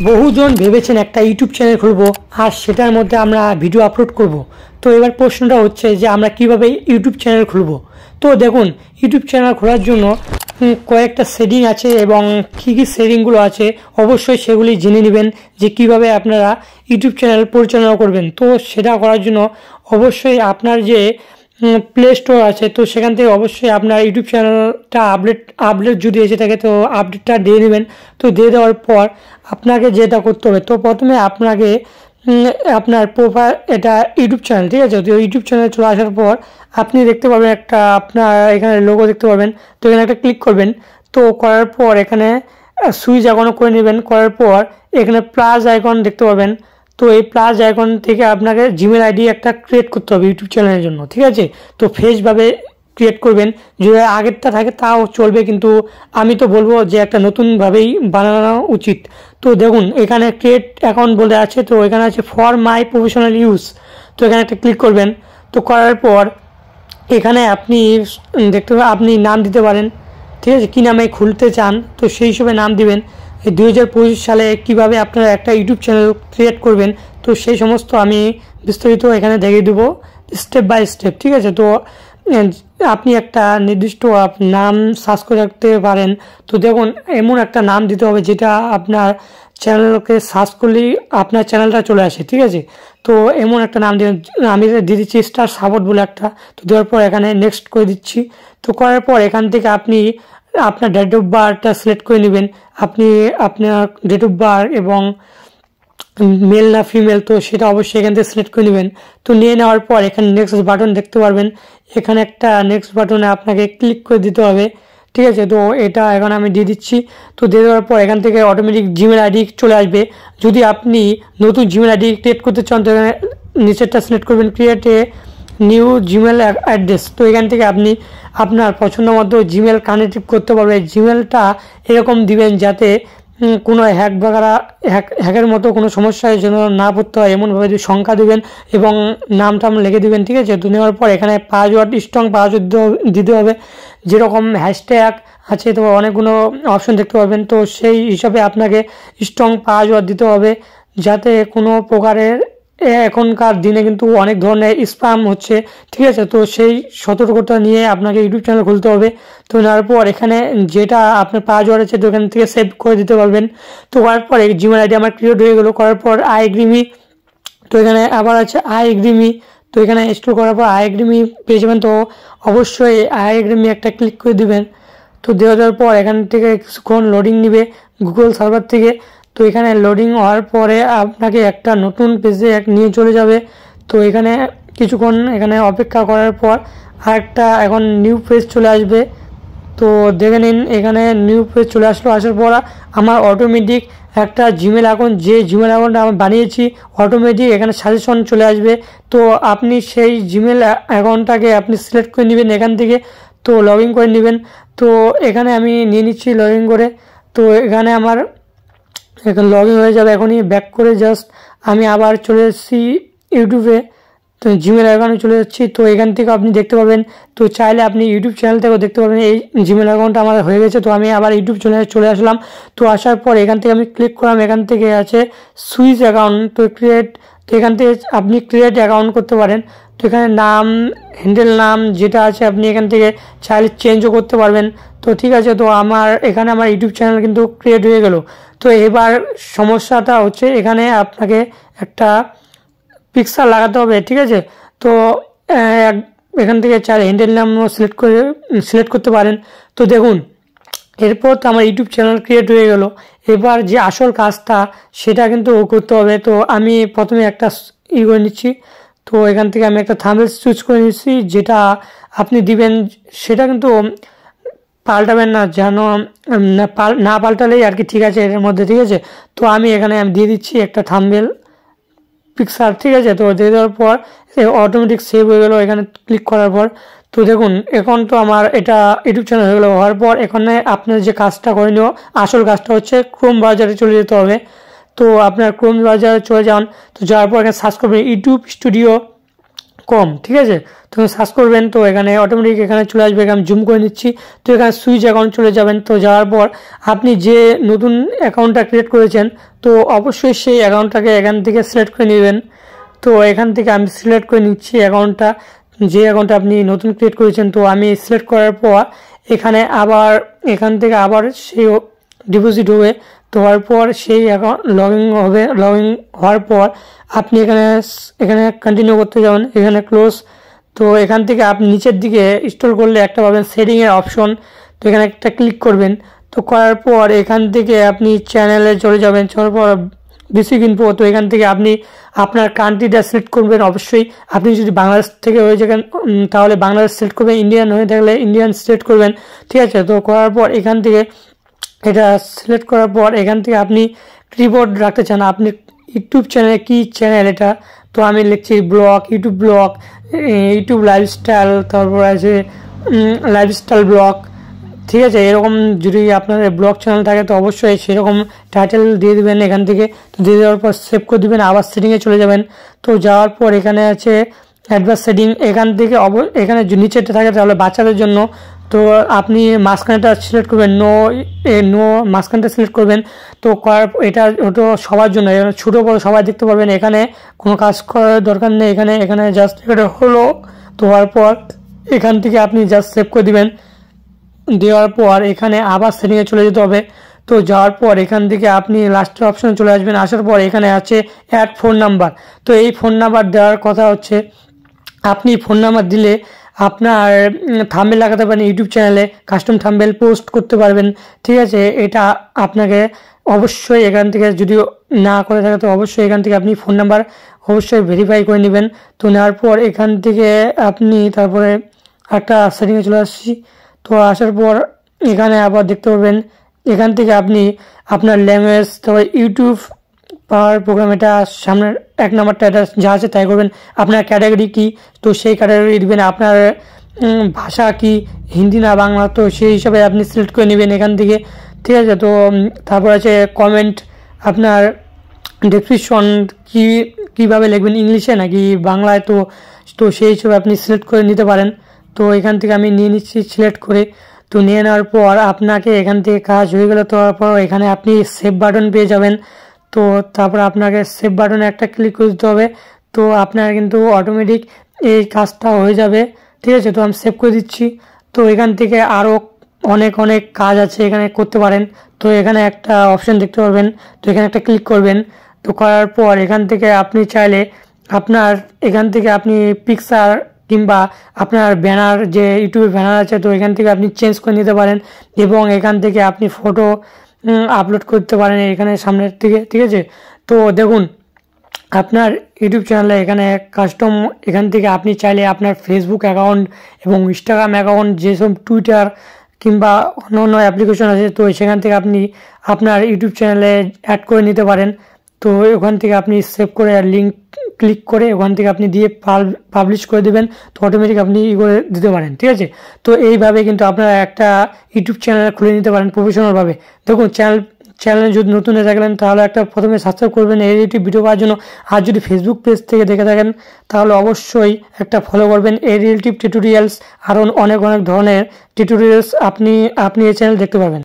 বহুজন ভেবেছেন একটা YouTube channel খুলবো আর সেটার মধ্যে আমরা ভিডিও আপলোড করব। তো এবার প্রশ্নটা হচ্ছে যে আমরা কিভাবে ইউটিউব চ্যানেল খুলবো। তো দেখুন, ইউটিউব চ্যানেল খোলার জন্য কয়েকটা সেটিং আছে এবং কী কী সেটিংগুলো আছে অবশ্যই সেগুলি জেনে নেবেন যে কিভাবে আপনারা ইউটিউব চ্যানেল পরিচালনা করবেন। তো সেটা করার জন্য অবশ্যই আপনার যে প্লে স্টোর আছে তো সেখান থেকে অবশ্যই আপনার ইউটিউব চ্যানেলটা আপডেট যদি এসে থাকে তো আপডেটটা দিয়ে নেবেন। তো দিয়ে দেওয়ার পর আপনাকে যেটা করতে হবে, তো প্রথমে আপনাকে আপনার প্রোফাইল, এটা ইউটিউব চ্যানেল, ঠিক আছে। তো ইউটিউব চ্যানেলে চলে আসার পর আপনি দেখতে পাবেন একটা আপনার এখানে লোগো দেখতে পাবেন। তো এখানে একটা ক্লিক করবেন। তো করার পর এখানে সুইচ আইকনও করে নেবেন। করার পর এখানে প্লাস আইকন দেখতে পাবেন। তো এই প্লাস আইকন থেকে আপনাকে জিমেল আইডি একটা ক্রিয়েট করতে হবে ইউটিউব চ্যানেলের জন্য, ঠিক আছে। তো ফ্রেশভাবে ক্রিয়েট করবেন, যদি আগেরটা থাকে তাও চলবে, কিন্তু আমি তো বলবো যে একটা নতুনভাবেই বানানো উচিত। তো দেখুন এখানে ক্রিয়েট অ্যাকাউন্ট বলে আছে, তো এখানে আছে ফর মাই প্রফেশনাল ইউজ। তো এখানে একটা ক্লিক করবেন। তো করার পর এখানে আপনি দেখতে পাবেন আপনি নাম দিতে পারেন, ঠিক আছে, কী নামে খুলতে চান তো সেই হিসেবে নাম দিবেন। এই 2025 সালে কীভাবে আপনারা একটা ইউটিউব চ্যানেল ক্রিয়েট করবেন তো সেই সমস্ত আমি বিস্তারিত এখানে দেখিয়ে দেবো স্টেপ বাই স্টেপ, ঠিক আছে। তো আপনি একটা নির্দিষ্ট নাম সার্চ করে রাখতে পারেন। তো দেখুন এমন একটা নাম দিতে হবে যেটা আপনার চ্যানেলকে সার্চ করলেই আপনার চ্যানেলটা চলে আসে, ঠিক আছে। তো এমন একটা নাম দিয়ে আমি দিয়ে দিচ্ছি স্টার সাপোর্ট বলে একটা। তো দেওয়ার পর এখানে নেক্সট করে দিচ্ছি। তো করার পর এখান থেকে আপনি আপনার ডেট অফ বার্থটা সিলেক্ট করে নেবেন। আপনি আপনার ডেট অফ বার্থ এবং মেল না ফিমেল তো সেটা অবশ্যই এখান থেকে সিলেক্ট করে নেবেন। তো নিয়ে নেওয়ার পর এখানে নেক্সট বাটন দেখতে পারবেন, এখানে একটা নেক্সট বাটনে আপনাকে ক্লিক করে দিতে হবে, ঠিক আছে। তো এটা এখন আমি দিয়ে দিচ্ছি। তো দিয়ে দেওয়ার পর এখান থেকে অটোমেটিক জিমেল আইডি চলে আসবে। যদি আপনি নতুন জিমেল আইডি ক্রিয়েট করতে চান তো এখানে নিচেরটা সিলেক্ট করবেন create a new Gmail address. তো এখান থেকে আপনি আপনার পছন্দ মতো জিমেল কানেক্ট করতে পারবেন। জিমেলটা এরকম দিবেন যাতে কোনো হ্যাকের মতো কোনো সমস্যায় যেন না পড়তে হয় এমনভাবে সংখ্যা দেবেন এবং নাম লিখে দেবেন, ঠিক আছে। তো নেওয়ার পর এখানে পাসওয়ার্ড, স্ট্রং পাসওয়ার্ড দিতে হবে। যেরকম হ্যাশট্যাগ আছে তো অনেকগুলো অপশন দেখতে পাবেন, তো সেই হিসাবে আপনাকে স্ট্রং পাসওয়ার্ড দিতে হবে যাতে কোনো প্রকারের এখনকার দিনে কিন্তু অনেক ধরনের স্প্যাম হচ্ছে, ঠিক আছে। তো সেই সতর্কতা নিয়ে আপনাকে ইউটিউব চ্যানেল খুলতে হবে। তো নেওয়ার পর এখানে যেটা আপনার পাসওয়ার্ড আছে তো এখান থেকে সেভ করে দিতে পারবেন। তো করার পর জিমেল আইডি আমার ক্রিয়েট হয়ে গেলো। করার পর আই এগ্রিমি, তো এখানে আবার আছে আই এগ্রিমি। তো এখানে ইনস্টল করার পর আই এগ্রিমি পেয়ে যাবেন। তো অবশ্যই আই এগ্রিমি একটা ক্লিক করে দিবেন। তো দেওয়ার পর এখান থেকে কিছুক্ষণ লোডিং নেবে গুগল সার্ভার থেকে। তো এখানে লোডিং হওয়ার পরে আপনাকে একটা নতুন পেজে নিয়ে চলে যাবে। তো এখানে কিছুক্ষণ এখানে অপেক্ষা করার পর আরেকটা এখন নিউ পেজ চলে আসবে। তো দেখে নিন এখানে নিউ পেজ চলে আসলো। আসার পর আমার অটোমেটিক একটা জিমেল অ্যাকাউন্ট, যে জিমেল অ্যাকাউন্টটা আমি বানিয়েছি অটোমেটিক এখানে সাজেশন চলে আসবে। তো আপনি সেই জিমেল অ্যাকাউন্টটাকে আপনি সিলেক্ট করে নেবেন এখান থেকে। তো লগ ইন করে নেবেন। তো এখানে আমি নিয়ে নিচ্ছি লগ ইন করে। তো এখানে আমার এখন লগ ইন হয়ে যাবে। এখনই ব্যাক করে জাস্ট আমি আবার চলে এসেছি ইউটিউবে। তো জিমেল অ্যাকাউন্টে চলে যাচ্ছি। তো এখান থেকে আপনি দেখতে পাবেন, তো চাইলে আপনি ইউটিউব চ্যানেল থেকেও দেখতে পাবেন এই জিমেল অ্যাকাউন্টটা আমার হয়ে গেছে। তো আমি আবার ইউটিউব চ্যানেলে চলে আসলাম। তো আসার পর এখান থেকে আমি ক্লিক করলাম, এখান থেকে আছে সুইচ অ্যাকাউন্ট। তো ক্রিয়েট, তো এখান থেকে আপনি ক্রিয়েট অ্যাকাউন্ট করতে পারেন। তো এখানে নাম, হ্যান্ডেল নাম যেটা আছে আপনি এখান থেকে চাইলে চেঞ্জও করতে পারবেন। তো ঠিক আছে, তো আমার এখানে আমার ইউটিউব চ্যানেল কিন্তু ক্রিয়েট হয়ে গেল। তো এবার সমস্যাটা হচ্ছে এখানে আপনাকে একটা পিকচার লাগাতে হবে, ঠিক আছে। তো এখান থেকে চাইলে হ্যান্ডেল নাম সিলেক্ট করতে পারেন। তো দেখুন এরপর তো আমার ইউটিউব চ্যানেল ক্রিয়েট হয়ে গেল। এবার যে আসল কাজটা সেটা কিন্তু করতে হবে। তো আমি প্রথমে একটা করে নিচ্ছি। তো এখান থেকে আমি একটা থাম্বনেল চুজ করে নিচ্ছি, যেটা আপনি দিবেন সেটা কিন্তু পাল্টাবেন না, যেন না পাল্টালেই আর কি ঠিক আছে এর মধ্যে, ঠিক আছে। তো আমি এখানে দিয়ে দিচ্ছি একটা থাম্বনেল পিকচার, ঠিক আছে। তো দিয়ে দেওয়ার পর অটোমেটিক সেভ হয়ে গেল এখানে ক্লিক করার পর। তো দেখুন এখন তো আমার এটা ইউটিউব চ্যানেল হয়ে গেলো। হওয়ার পর এখানে আপনার যে কাজটা করে নিও, আসল কাজটা হচ্ছে ক্রোম ব্রাউজারে চলে যেতে হবে। তো আপনার ক্রোম ব্রাউজারে চলে যান। তো যাওয়ার পর এখানে সার্চ করবেন ইউটিউব স্টুডিও কম, ঠিক আছে। তো তো সার্চ করবেন, তো এখানে অটোমেটিক এখানে চলে আসবে। আমি জুম করে নিচ্ছি। তো এখানে সুইচ অ্যাকাউন্ট চলে যাবেন। তো যাওয়ার পর আপনি যে নতুন অ্যাকাউন্টটা ক্রিয়েট করেছেন, তো অবশ্যই সেই অ্যাকাউন্টটাকে এখান থেকে সিলেক্ট করে নেবেন। তো এখান থেকে আমি সিলেক্ট করে নিচ্ছি অ্যাকাউন্টটা, যে অ্যাকাউন্টটা আপনি নতুন ক্রিয়েট করেছেন। তো আমি সিলেক্ট করার পর এখানে আবার এখান থেকে আবার সেই ডিপোজিট হবে। তো হওয়ার পর সেই অ্যাকাউন্ট লগ ইন হওয়ার পর আপনি এখানে কন্টিনিউ করতে যাবেন, এখানে ক্লোজ। তো এখান থেকে আপনি নিচের দিকে স্ক্রল করলে একটা পাবেন সেটিংয়ের অপশন, তো এখানে একটা ক্লিক করবেন। তো করার পর এখান থেকে আপনি চ্যানেলে চলে যাবেন, চলার পর বেসিক ইনফো। তো এখান থেকে আপনি আপনার কান্ট্রিটা সিলেক্ট করবেন। অবশ্যই আপনি যদি বাংলাদেশ থেকে হয়ে যাবেন তাহলে বাংলাদেশ সিলেক্ট করবেন, ইন্ডিয়ান হয়ে থাকলে ইন্ডিয়ান সিলেক্ট করবেন, ঠিক আছে। তো করার পর এখান থেকে এটা সিলেক্ট করার পর এখান থেকে আপনি কিবোর্ড রাখতে চান, আপনি ইউটিউব চ্যানেলে কি চ্যানেল এটা। তো আমি লিখছি ব্লগ, ইউটিউব লাইফস্টাইল, তারপর আছে লাইফস্টাইল ব্লগ, ঠিক আছে। এরকম যদি আপনাদের ব্লগ চ্যানেল থাকে তো অবশ্যই সেরকম টাইটেল দিয়ে দেবেন এখান থেকে। তো দিয়ে দেওয়ার পর সেভ করে দেবেন, আবার সেটিংয়ে চলে যাবেন। তো যাওয়ার পর এখানে আছে অ্যাডভান্স সেটিং, এখান থেকে এখানে নিচেরটা থাকে তাহলে বাচ্চাদের জন্য। তো আপনি মাঝখানেটা সিলেক্ট করবেন, নো মাঝখানটা সিলেক্ট করবেন। তো এটা ওটা সবার জন্য, ছোটো বড়ো সবাই দেখতে পারবেন। এখানে কোনো কাজ করার দরকার নেই, এখানে জাস্ট এটা হলো। তো হওয়ার পর এখান থেকে আপনি জাস্ট সেভ করে দিবেন। দেওয়ার পর এখানে আবার সেটিংয়ে চলে যেতে হবে। তো যাওয়ার পর এখান থেকে আপনি লাস্টের অপশনে চলে আসবেন। আসার পর এখানে আছে অ্যাড ফোন নাম্বার। তো এই ফোন নাম্বার দেওয়ার কথা হচ্ছে, আপনি ফোন নাম্বার দিলে আপনার থাম্বনেল লাগাতে পারেন, ইউটিউব চ্যানেলে কাস্টম থাম্বনেল পোস্ট করতে পারবেন, ঠিক আছে। এটা আপনাকে অবশ্যই এখান থেকে যদি না করে থাকে তো অবশ্যই এখান থেকে আপনি ফোন নাম্বার অবশ্যই ভেরিফাই করে নেবেন। তো নেওয়ার পর এখান থেকে আপনি তারপরে একটা সেটিংয়ে চলে আসছি। তো আসার পর এখানে আবার দেখতে পাবেন, এখান থেকে আপনি আপনার ল্যাঙ্গুয়েজ, তারপর ইউটিউব পাওয়ার প্রোগ্রাম, এটা সামনের 1 নাম্বারটা, এটা যা আছে তাই করবেন। আপনার ক্যাটাগরি কি, তো সেই ক্যাটাগরি দিবেন। আপনার ভাষা কি, হিন্দি না বাংলা, তো সেই হিসাবে আপনি সিলেক্ট করে নেবেন এখান থেকে, ঠিক আছে। তো তারপর আছে কমেন্ট, আপনার ডেসক্রিপশন কীভাবে লিখবেন, ইংলিশে নাকি বাংলায়, তো সেই হিসেবে আপনি সিলেক্ট করে নিতে পারেন। তো এখান থেকে আমি নিয়ে নিচ্ছি সিলেক্ট করে। তো নিয়ে নেওয়ার পর আপনাকে এখান থেকে কাজ হয়ে গেলে তো তারপর এখানে আপনি সেভ বাটন পেয়ে যাবেন। তো তারপর আপনাকে সেভ বাটনে একটা ক্লিক করে দিতে হবে। তো আপনার কিন্তু অটোমেটিক এই কাজটা হয়ে যাবে, ঠিক আছে। তো আমি সেভ করে দিচ্ছি। তো এখান থেকে আরও অনেক কাজ আছে, এখানে করতে পারেন। তো এখানে একটা অপশন দেখতে পারবেন, তো এখানে একটা ক্লিক করবেন। তো করার পর এখান থেকে আপনি চাইলে এখান থেকে আপনি পিকচার কিংবা আপনার ব্যানার, যে ইউটিউবে ব্যানার আছে, তো এখান থেকে আপনি চেঞ্জ করে নিতে পারেন এবং এখান থেকে আপনি ফটো আপলোড করতে পারেন এখানে সামনের দিকে, ঠিক আছে। তো দেখুন আপনার ইউটিউব চ্যানেলে এখানে কাস্টম, এখান থেকে আপনি চাইলে আপনার ফেসবুক অ্যাকাউন্ট এবং ইনস্টাগ্রাম অ্যাকাউন্ট, যেসব টুইটার কিংবা অন্য অ্যাপ্লিকেশন আছে, তো সেখান থেকে আপনি আপনার ইউটিউব চ্যানেলে অ্যাড করে নিতে পারেন। তো ওখান থেকে আপনি সেভ করে লিঙ্ক ক্লিক করে ওখান থেকে আপনি দিয়ে পাবলিশ করে দেবেন, তো অটোমেটিক আপনি করে দিতে পারেন, ঠিক আছে। তো এইভাবে কিন্তু আপনারা একটা ইউটিউব চ্যানেল খুলে নিতে পারেন প্রফেশনালভাবে। দেখুন চ্যানেলে যদি নতুন হয়ে থাকলেন তাহলে একটা প্রথমে সাবস্ক্রাইব করবেন এই রিলেটিভ ভিডিও পাওয়ার জন্য। আর যদি ফেসবুক পেজ থেকে দেখে থাকেন তাহলে অবশ্যই একটা ফলো করবেন। এই রিলেটিভ টিউটোরিয়ালস আরও অনেক ধরনের টিউটোরিয়ালস আপনি এই চ্যানেল দেখতে পাবেন।